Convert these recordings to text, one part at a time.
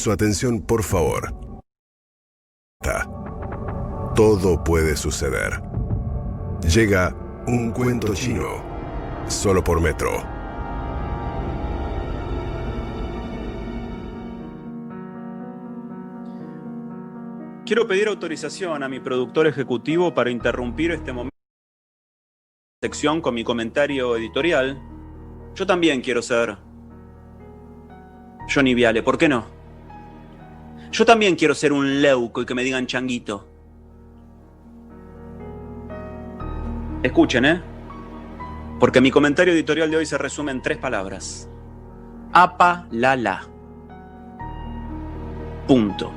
su atención, por favor. Todo puede suceder. Llega un cuento chino, solo por Metro. Quiero pedir autorización a mi productor ejecutivo para interrumpir este momento de sección con mi comentario editorial. Yo también quiero ser Johnny Viale, ¿por qué no? Yo también quiero ser un leuco y que me digan changuito. Escuchen, porque mi comentario editorial de hoy se resume en 3 palabras. Apa la la. Punto.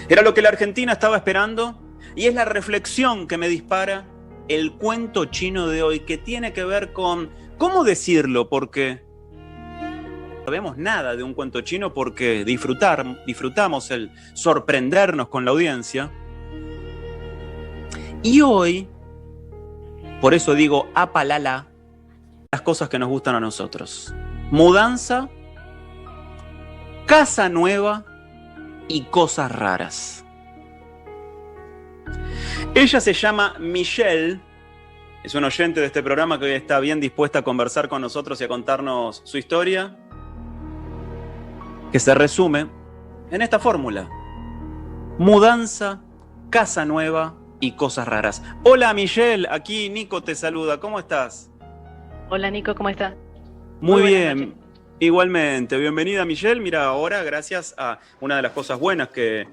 Era lo que la Argentina estaba esperando y es la reflexión que me dispara el cuento chino de hoy, que tiene que ver con cómo decirlo, porque no sabemos nada de un cuento chino, porque disfrutamos el sorprendernos con la audiencia. Y hoy, por eso digo apalala, las cosas que nos gustan a nosotros. Mudanza, casa nueva y cosas raras. Ella se llama Michelle, es un oyente de este programa que hoy está bien dispuesta a conversar con nosotros y a contarnos su historia, que se resume en esta fórmula: mudanza, casa nueva y cosas raras. Hola Michelle, aquí Nico te saluda, ¿cómo estás? Hola Nico, ¿cómo estás? Muy bien, igualmente. Bienvenida Michelle. Mira, ahora gracias a una de las cosas buenas que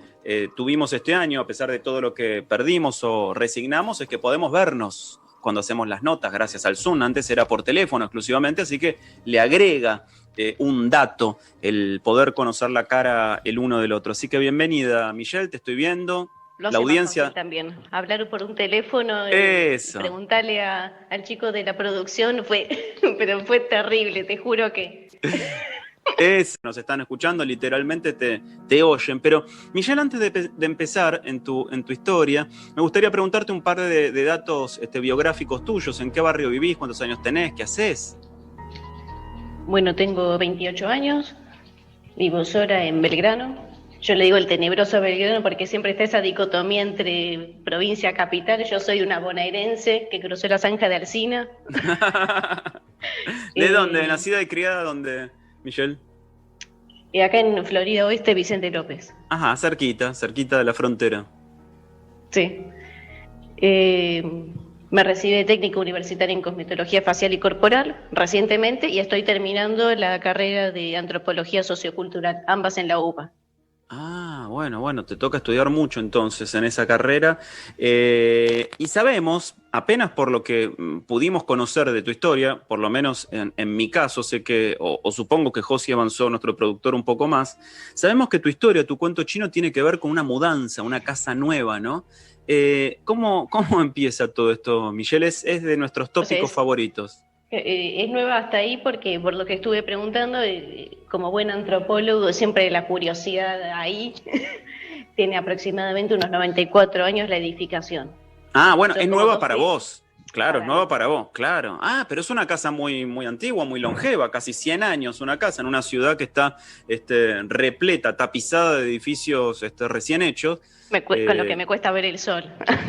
tuvimos este año, a pesar de todo lo que perdimos o resignamos, es que podemos vernos cuando hacemos las notas gracias al Zoom. Antes era por teléfono exclusivamente, así que le agrega un dato el poder conocer la cara el uno del otro. Así que bienvenida Michelle, te estoy viendo. Lo la hace audiencia más fácil también. Hablar por un teléfono, Eso. Preguntarle al chico de la producción pero fue terrible, te juro que. Nos están escuchando, literalmente te oyen. Pero, Michelle, antes de empezar en tu historia, me gustaría preguntarte un par de datos biográficos tuyos. ¿En qué barrio vivís? ¿Cuántos años tenés? ¿Qué haces? Bueno, tengo 28 años, vivo sola en Belgrano. Yo le digo el tenebroso Belgrano porque siempre está esa dicotomía entre provincia y capital. Yo soy una bonaerense que cruzó la zanja de Alsina. ¿De dónde? ¿Nacida y criada dónde, Michelle? Acá en Florida Oeste, Vicente López. Ajá, cerquita de la frontera. Sí. Me recibí de técnica universitaria en cosmetología facial y corporal recientemente y estoy terminando la carrera de antropología sociocultural, ambas en la UBA. Ah, bueno, te toca estudiar mucho entonces en esa carrera. Y sabemos, apenas por lo que pudimos conocer de tu historia, por lo menos en mi caso, sé que, o supongo que Josi avanzó, nuestro productor, un poco más, sabemos que tu historia, tu cuento chino, tiene que ver con una mudanza, una casa nueva, ¿no? ¿Cómo empieza todo esto, Michelle? Es de nuestros tópicos favoritos. Es nueva hasta ahí porque, por lo que estuve preguntando, como buen antropólogo, siempre la curiosidad ahí. Tiene aproximadamente unos 94 años la edificación. Ah, bueno, es nueva para vos. Claro, es nueva para vos, claro. Ah, pero es una casa muy, muy antigua, muy longeva, casi 100 años, una casa en una ciudad que está repleta, tapizada de edificios recién hechos. Con lo que me cuesta ver el sol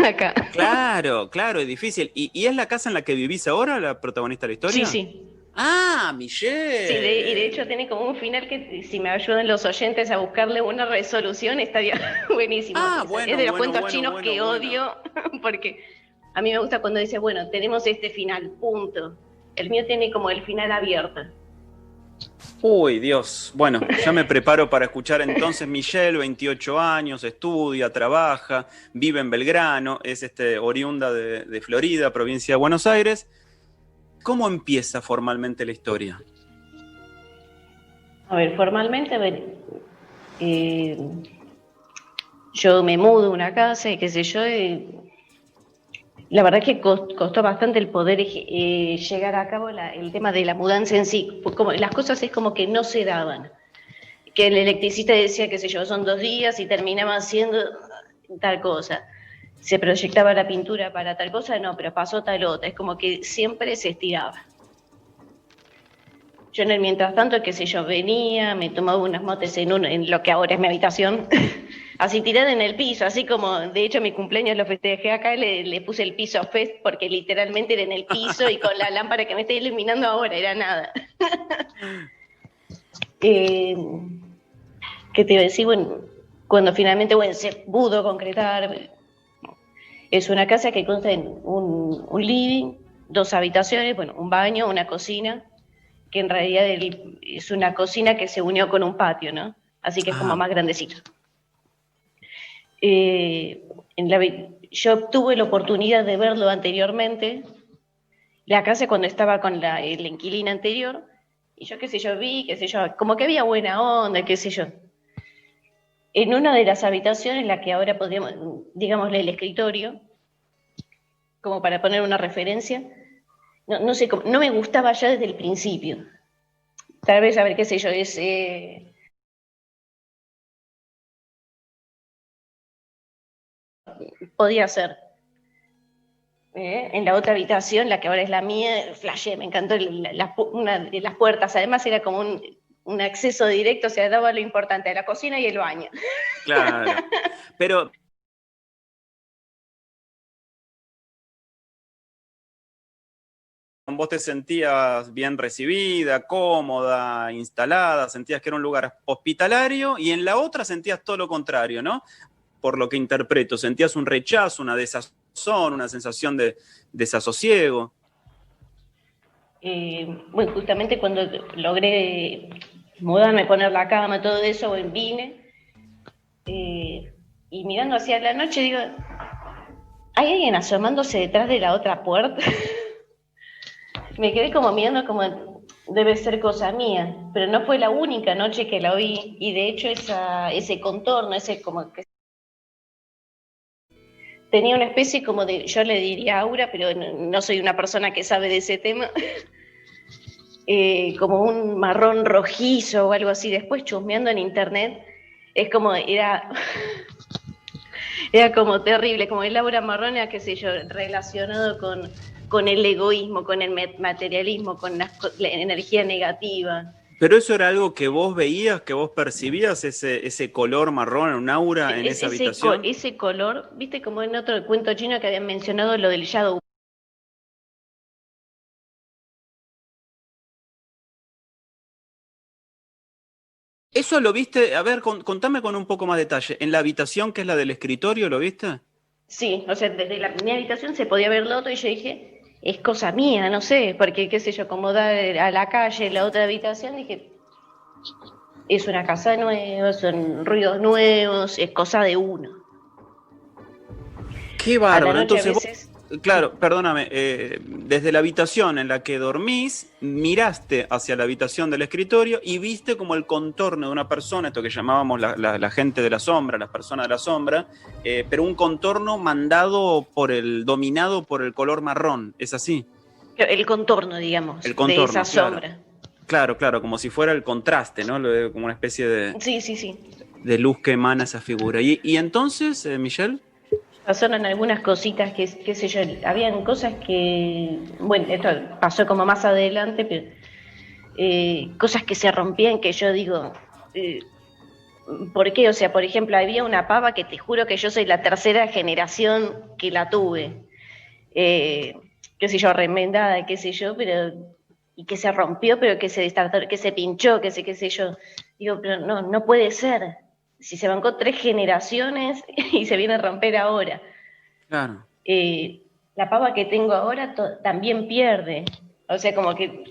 acá. Claro, es difícil. ¿Y es la casa en la que vivís ahora, la protagonista de la historia? Sí. Ah, Michelle. Sí, y de hecho tiene como un final que, si me ayudan los oyentes a buscarle una resolución, estaría buenísimo. Bueno, es de los cuentos chinos que odio, porque a mí me gusta cuando dice, bueno, tenemos este final, punto. El mío tiene como el final abierto. Uy, Dios. Bueno, ya me preparo para escuchar entonces. Michelle, 28 años, estudia, trabaja, vive en Belgrano, es oriunda de Florida, provincia de Buenos Aires. ¿Cómo empieza formalmente la historia? A ver, formalmente, yo me mudo a una casa y qué sé yo, la verdad es que costó bastante el poder llegar a cabo el tema de la mudanza en sí. Como, las cosas es como que no se daban. Que el electricista decía, qué sé yo, son 2 días y terminaba haciendo tal cosa. Se proyectaba la pintura para tal cosa, no, pero pasó tal otra. Es como que siempre se estiraba. Yo en el mientras tanto, qué sé yo, venía, me tomaba unas motes en lo que ahora es mi habitación, así tirada en el piso, así como, de hecho mi cumpleaños lo festejé acá, le puse el piso fest porque literalmente era en el piso y con la lámpara que me está iluminando ahora, era nada. ¿Qué te iba a decir? Bueno, cuando finalmente, bueno, se pudo concretar, es una casa que consta en un living, 2 habitaciones, bueno, un baño, una cocina, que en realidad es una cocina que se unió con un patio, ¿no? Así que es como más grandecito. Yo tuve la oportunidad de verlo anteriormente, la casa cuando estaba con el inquilino anterior, y yo qué sé yo, vi, qué sé yo, como que había buena onda, qué sé yo. En una de las habitaciones, la que ahora podríamos, digámosle el escritorio, como para poner una referencia, no sé, no me gustaba ya desde el principio. Tal vez, a ver, qué sé yo, podía ser. En la otra habitación, la que ahora es la mía, flashé, me encantó una de las puertas, además era como un acceso directo, o sea, daba lo importante, a la cocina y el baño. Claro. Pero vos te sentías bien recibida, cómoda, instalada, sentías que era un lugar hospitalario y en la otra sentías todo lo contrario, ¿no? Por lo que interpreto, sentías un rechazo, una desazón, una sensación de desasosiego. Bueno, justamente cuando logré mudarme, poner la cama, todo eso, vine, y mirando hacia la noche, digo, ¿hay alguien asomándose detrás de la otra puerta? Me quedé como mirando como debe ser cosa mía, pero no fue la única noche que la vi, y de hecho ese contorno, ese como que tenía una especie como de, yo le diría aura, pero no soy una persona que sabe de ese tema, como un marrón rojizo o algo así. Después chusmeando en internet, es como, era como terrible, como el aura marrón era, qué sé yo, relacionado con el egoísmo, con el materialismo, con la energía negativa. Pero eso era algo que vos veías, que vos percibías, ese color marrón, un aura en esa habitación. Ese color, viste como en otro cuento chino que habían mencionado lo del shadow. Eso lo viste, a ver, contame con un poco más detalle. ¿En la habitación que es la del escritorio lo viste? Sí, o sea, desde mi habitación se podía ver lo otro y yo dije, es cosa mía, no sé, porque qué sé yo, como da a la calle la otra habitación, dije, es una casa nueva, son ruidos nuevos, es cosa de uno. Qué A la bárbaro. noche a Entonces vos, veces, sí, claro, perdóname, desde la habitación en la que dormís, miraste hacia la habitación del escritorio y viste como el contorno de una persona, esto que llamábamos la gente de la sombra, las personas de la sombra, pero un contorno dominado por el color marrón, ¿es así? el contorno, digamos, El de esa contorno, claro. sombra. Claro, claro, como si fuera el contraste, ¿no? Como una especie Sí, sí, sí. de luz que emana esa figura. Y entonces, Michelle? Pasaron algunas cositas que, qué sé yo, habían cosas que, bueno, esto pasó como más adelante, pero cosas que se rompían que yo digo, eh, ¿por qué? O sea, por ejemplo, había una pava que te juro que yo soy la tercera generación que la tuve, eh, qué sé yo, remendada, qué sé yo, pero y que se rompió, pero que se destartó, que se pinchó, qué sé yo. Digo, pero no puede ser. Si se bancó 3 generaciones y se viene a romper ahora. Claro. La pava que tengo ahora también pierde. O sea, como que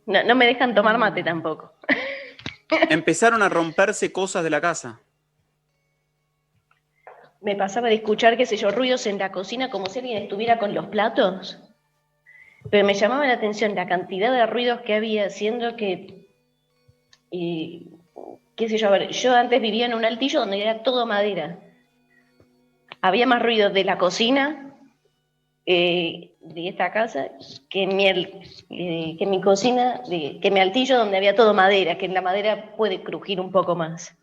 no me dejan tomar mate tampoco. Empezaron a romperse cosas de la casa. Me pasaba de escuchar, qué sé yo, ruidos en la cocina como si alguien estuviera con los platos. Pero me llamaba la atención la cantidad de ruidos que había, haciendo que, eh, qué sé yo, a ver, yo antes vivía en un altillo donde era todo madera. Había más ruidos de la cocina de esta casa que en mi cocina, que en mi altillo donde había todo madera, que en la madera puede crujir un poco más.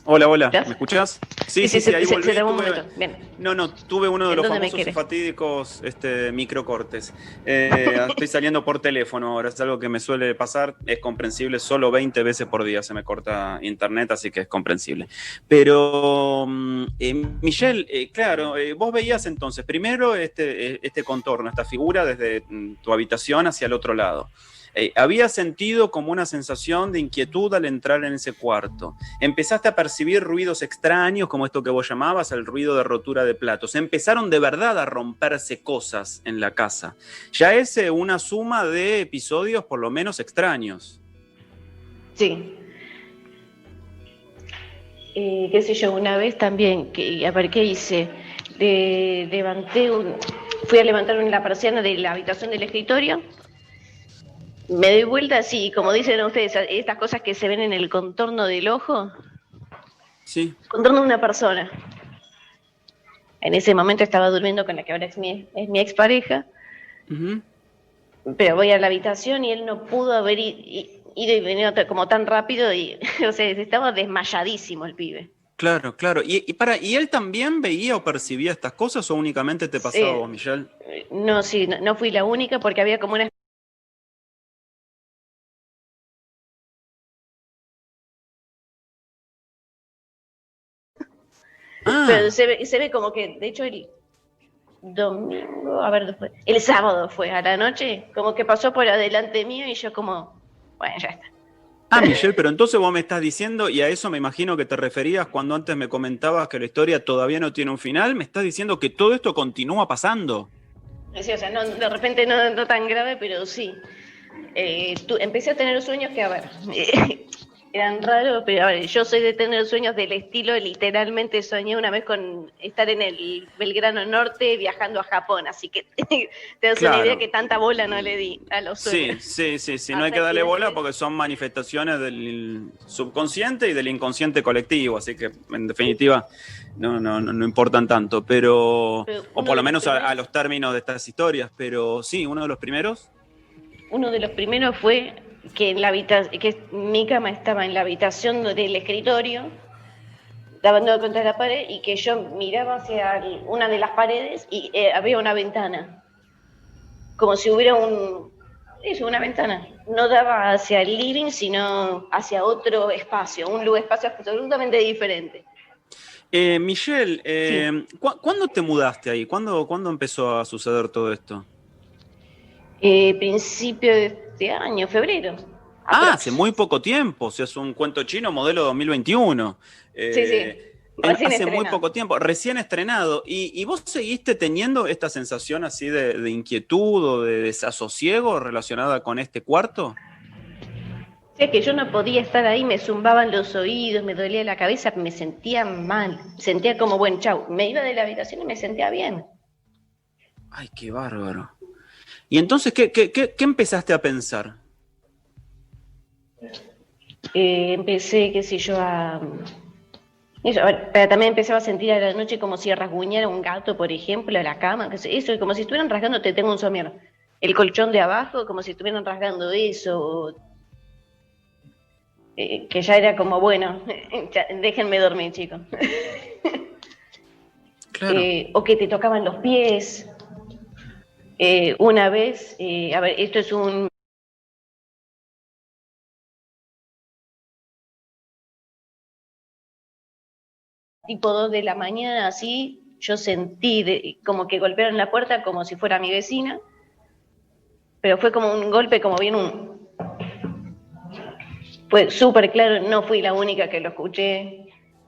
Hola, hola, ¿me ¿Estás? escuchás? Sí, Sí, sí, sí, sí, ahí volví. se trabó un momento. Bien. No, tuve uno de ¿En los dónde me famosos y quedé? fatídicos microcortes. Estoy saliendo por teléfono ahora, es algo que me suele pasar, es comprensible, solo 20 veces por día se me corta internet, así que es comprensible. Pero, Michelle, claro, vos veías entonces primero este contorno, esta figura desde tu habitación hacia el otro lado. Había sentido como una sensación de inquietud al entrar en ese cuarto. Empezaste a percibir ruidos extraños, como esto que vos llamabas, el ruido de rotura de platos. Empezaron de verdad a romperse cosas en la casa. Ya es una suma de episodios por lo menos extraños. Sí. Qué sé yo, una vez también, a ver qué hice, fui a levantar la persiana de la habitación del escritorio, me doy vuelta así, como dicen ustedes, estas cosas que se ven en el contorno del ojo, Sí. contorno de una persona. En ese momento estaba durmiendo con la que ahora es mi expareja, Uh-huh. pero voy a la habitación y él no pudo haber ido y venido como tan rápido y, o sea, estaba desmayadísimo el pibe. Claro, claro. ¿Y él también veía o percibía estas cosas o únicamente te pasaba a vos, Michelle? No, sí, no fui la única porque había como una... Pero Ah, se ve como que, de hecho, el domingo, a ver, después, el sábado fue a la noche, como que pasó por adelante mío y yo como, bueno, ya está. Michelle, pero entonces vos me estás diciendo, y a eso me imagino que te referías cuando antes me comentabas que la historia todavía no tiene un final, me estás diciendo que todo esto continúa pasando. Sí, o sea, no, de repente no tan grave, pero sí. Empecé a tener sueños que, a ver, eran raros, pero a ver, yo soy de tener sueños del estilo, literalmente soñé una vez con estar en el Belgrano Norte viajando a Japón, así que te das una idea Claro. que tanta bola no le di a los Sí, sueños. sí, sí, sí, no hay que Hasta que darle bola después, porque son manifestaciones del subconsciente y del inconsciente colectivo, así que en definitiva no importan tanto, pero, pero o por lo menos a los términos de estas historias, pero sí, uno de los primeros. uno de los primeros fue que, que mi cama estaba en la habitación del escritorio, dando contra la pared, y que yo miraba hacia una de las paredes y había una ventana, como si hubiera una ventana. No daba hacia el living, sino hacia otro espacio, un lugar, espacio absolutamente diferente. Michelle, Sí. ¿cuándo te mudaste ahí? ¿Cuándo empezó a suceder todo esto? Principio de este año, febrero, Hace aprox. muy poco tiempo, o sea, es un cuento chino modelo 2021. Sí, sí, recién Hace muy estrenado. poco tiempo, recién estrenado. ¿Y vos seguiste teniendo esta sensación así de inquietud o de desasosiego relacionada con este cuarto? O sea, que yo no podía estar ahí, me zumbaban los oídos, me dolía la cabeza, me sentía mal, sentía como, bueno, chau, me iba de la habitación y me sentía bien. Ay, qué bárbaro. ¿Y entonces qué empezaste a pensar? Empecé, qué sé yo, eso, a ver, pero también empezaba a sentir a la noche como si rasguñara un gato, por ejemplo, a la cama, eso, como si estuvieran rasgando, te tengo un somier. El colchón de abajo, como si estuvieran rasgando eso, que ya era como, bueno, déjenme dormir, chicos. Claro. O que te tocaban los pies. Una vez, a ver, esto es un tipo 2 de la mañana, así, yo sentí como que golpearon la puerta como si fuera mi vecina, pero fue como un golpe, como bien fue súper claro, no fui la única que lo escuché.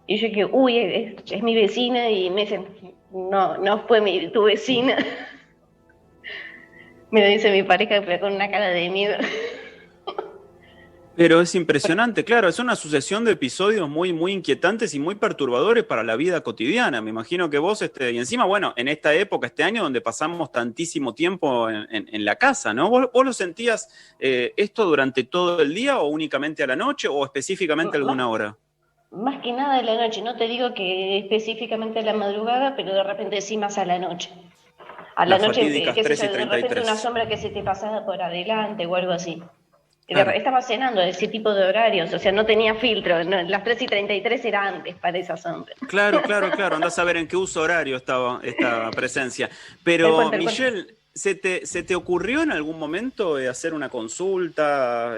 Y yo dije, uy, es mi vecina, y me dicen, no fue tu vecina. Me lo dice mi pareja, pero con una cara de miedo. Pero es impresionante, claro, es una sucesión de episodios muy, muy inquietantes y muy perturbadores para la vida cotidiana. Me imagino que vos, y encima, bueno, en esta época, este año, donde pasamos tantísimo tiempo en la casa, ¿no? ¿Vos lo sentías esto durante todo el día o únicamente a la noche o específicamente alguna hora? Más que nada de la noche, no te digo que específicamente a la madrugada, pero de repente sí más a la noche. A la Las noche, fatídicas qué sé 3 y yo, de repente una 33. sombra que se te pasaba por adelante o algo así. Claro. Estaba cenando de ese tipo de horarios, o sea, no tenía filtro, las 3:33 era antes para esa sombra. Claro, claro, claro. Andás a ver en qué uso horario estaba esta presencia. Tal cual, Pero, tal cual. Michelle, ¿se te ocurrió en algún momento hacer una consulta,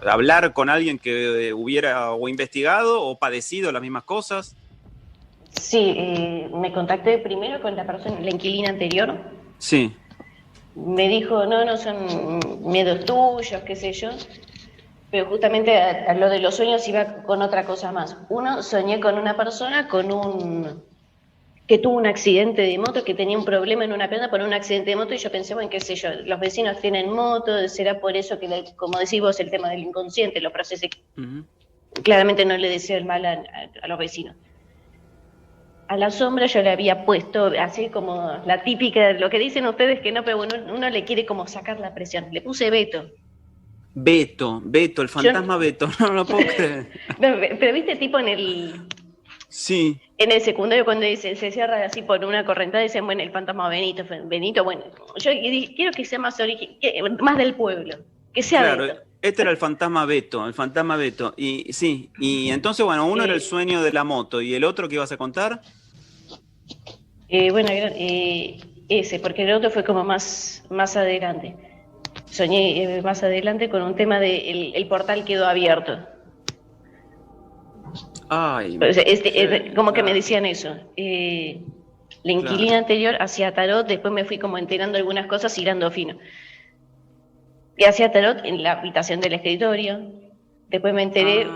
hablar con alguien que hubiera o investigado o padecido las mismas cosas? Sí, me contacté primero con la persona, la inquilina anterior. Sí. Me dijo, no, son miedos tuyos, qué sé yo. Pero justamente a lo de los sueños iba con otra cosa más. Uno, soñé con una persona que tuvo un accidente de moto, que tenía un problema en una pierna por un accidente de moto, y yo pensé, bueno, qué sé yo, los vecinos tienen moto, será por eso que, como decís vos, el tema del inconsciente, lo procesé. Uh-huh. Claramente no le deseo el mal a los vecinos. A la sombra yo le había puesto, así como la típica, lo que dicen ustedes que no, pero uno le quiere como sacar la presión. Le puse Beto. Beto, el fantasma Beto, no lo puedo creer. No, pero viste, tipo Sí. en el secundario cuando se cierra así por una correntada, dicen, bueno, el fantasma Benito, bueno, yo quiero que sea más más del pueblo, que sea Claro, Beto. este era el fantasma Beto. Y sí, y entonces, bueno, uno era el sueño de la moto, ¿y el otro que ibas a contar? Bueno, ese, porque el otro fue como más adelante. Soñé más adelante con un tema de el portal quedó abierto. Ay, O sea, como que claro. me decían eso. La inquilina Claro. anterior hacía tarot, después me fui como enterando algunas cosas hilando fino. Y hacía tarot en la habitación del escritorio. Después me enteré,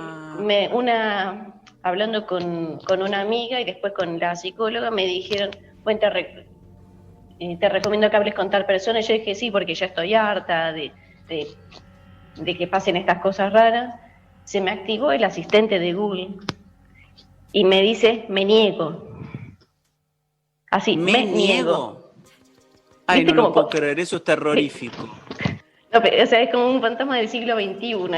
hablando con una amiga y después con la psicóloga, me dijeron, bueno, te recomiendo que hables con tal persona. Y yo dije, sí, porque ya estoy harta de que pasen estas cosas raras. Se me activó el asistente de Google y me dice, me niego. Así, me niego. Ay, no ¿Viste? lo puedo creer, eso es terrorífico. No, pero, o sea, es como un fantasma del siglo XXI, o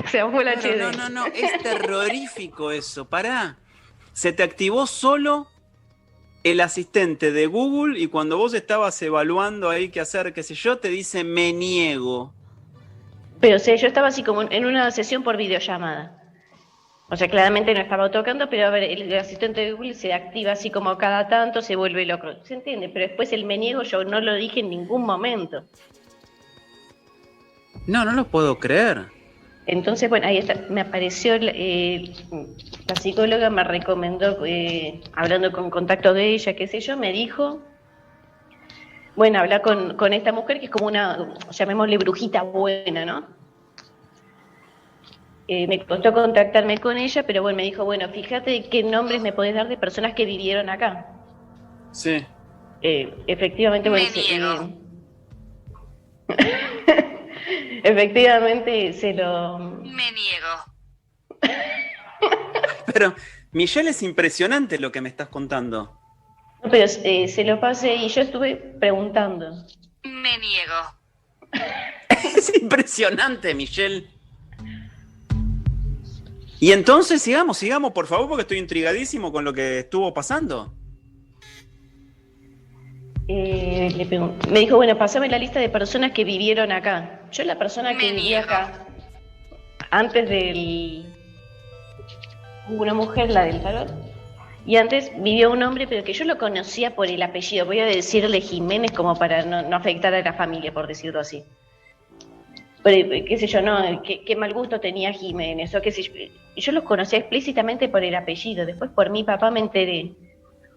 sea, fue la Claro, no, es terrorífico eso, pará. Se te activó solo el asistente de Google y cuando vos estabas evaluando ahí qué hacer, qué sé yo, te dice me niego. Pero, o sea, yo estaba así como en una sesión por videollamada. O sea, claramente no estaba tocando, pero a ver, el asistente de Google se activa así como cada tanto, se vuelve loco. ¿Se entiende? Pero después el me niego yo no lo dije en ningún momento. No lo puedo creer. Entonces, bueno, ahí está, me apareció, la psicóloga me recomendó, hablando con contacto de ella, qué sé yo, me dijo, bueno, habla con esta mujer que es como una, llamémosle brujita buena, ¿no? Me costó contactarme con ella, pero bueno, me dijo, bueno, fíjate qué nombres me podés dar de personas que vivieron acá. Sí. Efectivamente, bueno, efectivamente se lo... Me niego. Pero, Michelle, es impresionante lo que me estás contando. No, pero se lo pasé y yo estuve preguntando. Me niego. Es impresionante, Michelle. Y entonces sigamos, por favor, porque estoy intrigadísimo con lo que estuvo pasando. Me dijo, bueno, pasame la lista de personas que vivieron acá. Yo la persona que vivía acá, antes una mujer, la del tarot, y antes vivió un hombre, pero que yo lo conocía por el apellido. Voy a decirle Jiménez como para no afectar a la familia, por decirlo así. Pero, qué sé yo, no, qué mal gusto tenía Jiménez, o qué sé yo. Yo los conocía explícitamente por el apellido. Después por mi papá me enteré.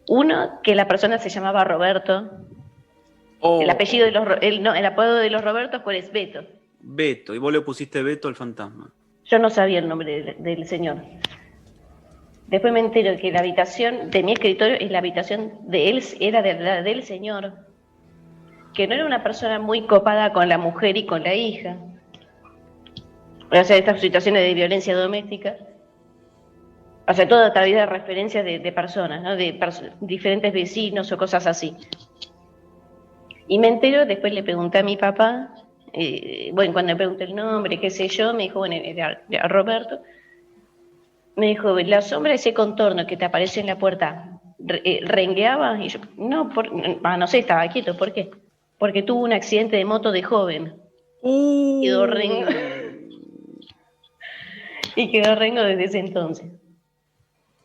Uno, que la persona se llamaba Roberto. Oh. El apellido el apodo de los Robertos pues es Beto. Beto, y vos le pusiste Beto al fantasma. Yo no sabía el nombre del señor. Después me entero que la habitación de mi escritorio es la habitación de él, era del señor. Que no era una persona muy copada con la mujer y con la hija. O sea, estas situaciones de violencia doméstica. O sea, todo a través de referencias de personas, ¿no? De diferentes vecinos o cosas así. Y me entero, después le pregunté a mi papá, bueno, cuando le pregunté el nombre, qué sé yo, me dijo, bueno, era Roberto. Me dijo, la sombra, ese contorno que te aparece en la puerta, ¿rengueaba? Y yo, no sé, estaba quieto, ¿por qué? Porque tuvo un accidente de moto de joven. Quedó rengo. Y quedó rengo desde ese entonces.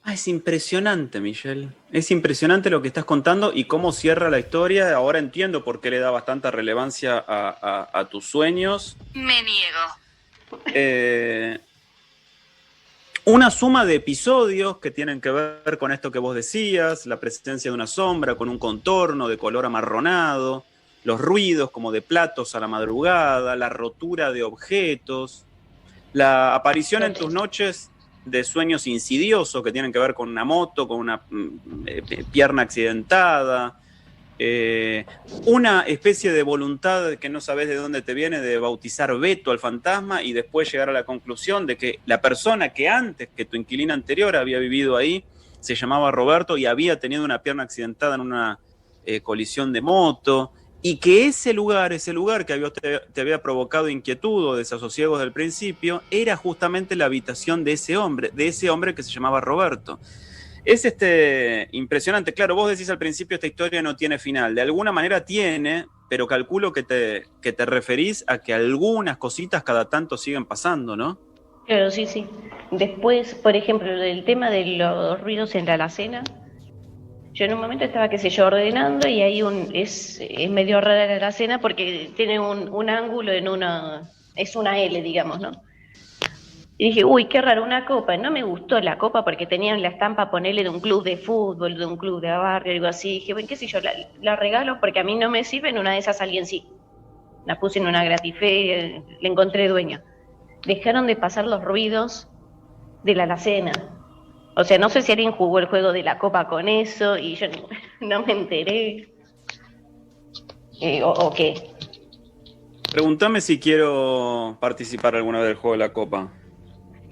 Es impresionante, Michelle. Es impresionante lo que estás contando y cómo cierra la historia. Ahora entiendo por qué le da bastante relevancia a tus sueños. Me niego. Una suma de episodios que tienen que ver con esto que vos decías, la presencia de una sombra con un contorno de color amarronado, los ruidos como de platos a la madrugada, la rotura de objetos, la aparición en tus noches de sueños insidiosos que tienen que ver con una moto, con una pierna accidentada, una especie de voluntad que no sabes de dónde te viene de bautizar Beto al fantasma y después llegar a la conclusión de que la persona que antes, que tu inquilina anterior había vivido ahí, se llamaba Roberto y había tenido una pierna accidentada en una colisión de moto, y que ese lugar que te había provocado inquietud o desasosiego desde el principio, era justamente la habitación de ese hombre que se llamaba Roberto. Es impresionante. Claro, vos decís al principio esta historia no tiene final. De alguna manera tiene, pero calculo que te referís a que algunas cositas cada tanto siguen pasando, ¿no? Claro, sí, sí. Después, por ejemplo, del tema de los ruidos en la alacena, yo en un momento estaba, qué sé yo, ordenando y ahí es medio rara la alacena porque tiene un ángulo es una L, digamos, ¿no? Y dije, uy, qué raro, una copa. No me gustó la copa porque tenían la estampa, ponerle de un club de fútbol, de un club de barrio, algo así. Dije, bueno, qué sé yo, la regalo porque a mí no me sirve, en una de esas alguien sí. La puse en una gratife, le encontré dueño. Dejaron de pasar los ruidos de la alacena. O sea, no sé si alguien jugó el juego de la copa con eso y yo no me enteré. ¿O qué? Pregúntame si quiero participar alguna vez del juego de la copa.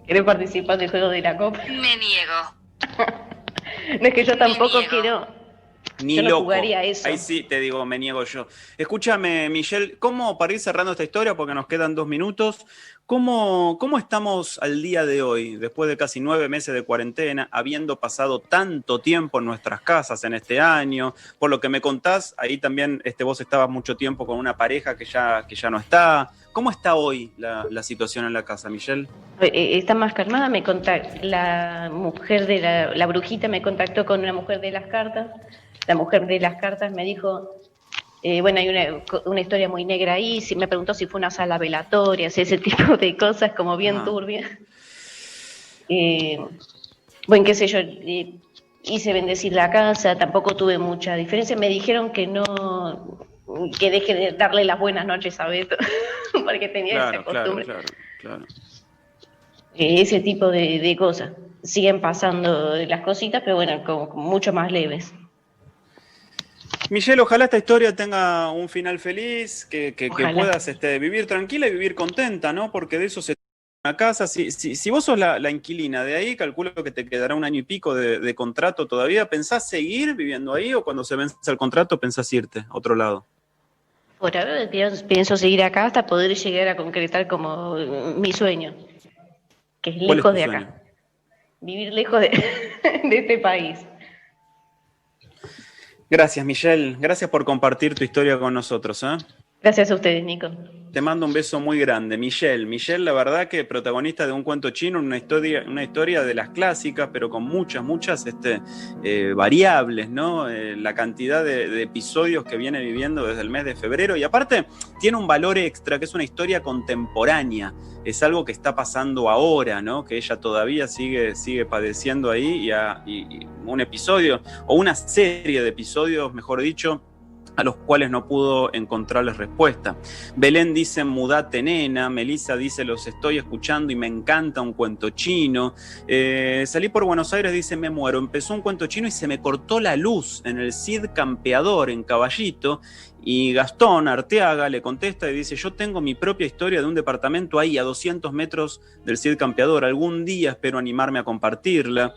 ¿Querés participar del juego de la copa? Me niego. No es que yo tampoco quiero. Ni yo no loco. Jugaría eso. Ahí sí te digo, me niego yo. Escúchame, Michelle, ¿cómo, para ir cerrando esta historia, porque nos quedan 2 minutos, ¿cómo estamos al día de hoy, después de casi 9 meses de cuarentena, habiendo pasado tanto tiempo en nuestras casas en este año? Por lo que me contás, ahí también vos estabas mucho tiempo con una pareja que ya no está. ¿Cómo está hoy la situación en la casa, Michelle? Está más calmada, la mujer de la brujita me contactó con una mujer de las cartas. La mujer de las cartas me dijo, bueno, hay una historia muy negra ahí, me preguntó si fue una sala velatoria, ese tipo de cosas como bien turbias. Bueno, qué sé yo, hice bendecir la casa, tampoco tuve mucha diferencia, me dijeron que que deje de darle las buenas noches a Beto, porque tenía esa costumbre. Claro. Ese tipo de cosas. Siguen pasando las cositas, pero bueno, como mucho más leves. Michelle, ojalá esta historia tenga un final feliz, que puedas vivir tranquila y vivir contenta, ¿no? Porque de eso se trata una casa. Si vos sos la inquilina de ahí, calculo que te quedará 1 año y pico de contrato todavía. ¿Pensás seguir viviendo ahí o cuando se vence el contrato pensás irte a otro lado? Por ahora pienso seguir acá hasta poder llegar a concretar como mi sueño, que es lejos de acá. Sueño? Vivir lejos de este país. Gracias, Michelle. Gracias por compartir tu historia con nosotros. Gracias a ustedes, Nico. Te mando un beso muy grande. Michelle, la verdad que protagonista de Un Cuento Chino, una historia de las clásicas, pero con muchas variables, ¿no? La cantidad de episodios que viene viviendo desde el mes de febrero. Y aparte, tiene un valor extra, que es una historia contemporánea. Es algo que está pasando ahora, ¿no? Que ella todavía sigue padeciendo ahí y un episodio, o una serie de episodios, mejor dicho, a los cuales no pudo encontrarles respuesta. Belén dice, mudate nena. Melissa dice, los estoy escuchando y me encanta Un Cuento Chino. Salí por Buenos Aires, dice, me muero. Empezó Un Cuento Chino y se me cortó la luz en el Cid Campeador, en Caballito. Y Gastón Arteaga le contesta y dice, yo tengo mi propia historia de un departamento ahí a 200 metros del Cid Campeador. Algún día espero animarme a compartirla.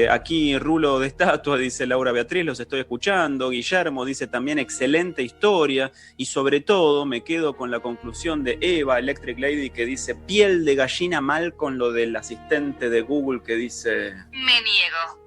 Aquí Rulo de Estatua, dice Laura Beatriz, los estoy escuchando. Guillermo dice también, excelente historia. Y sobre todo me quedo con la conclusión de Eva, Electric Lady, que dice, piel de gallina mal con lo del asistente de Google que dice... Me niego.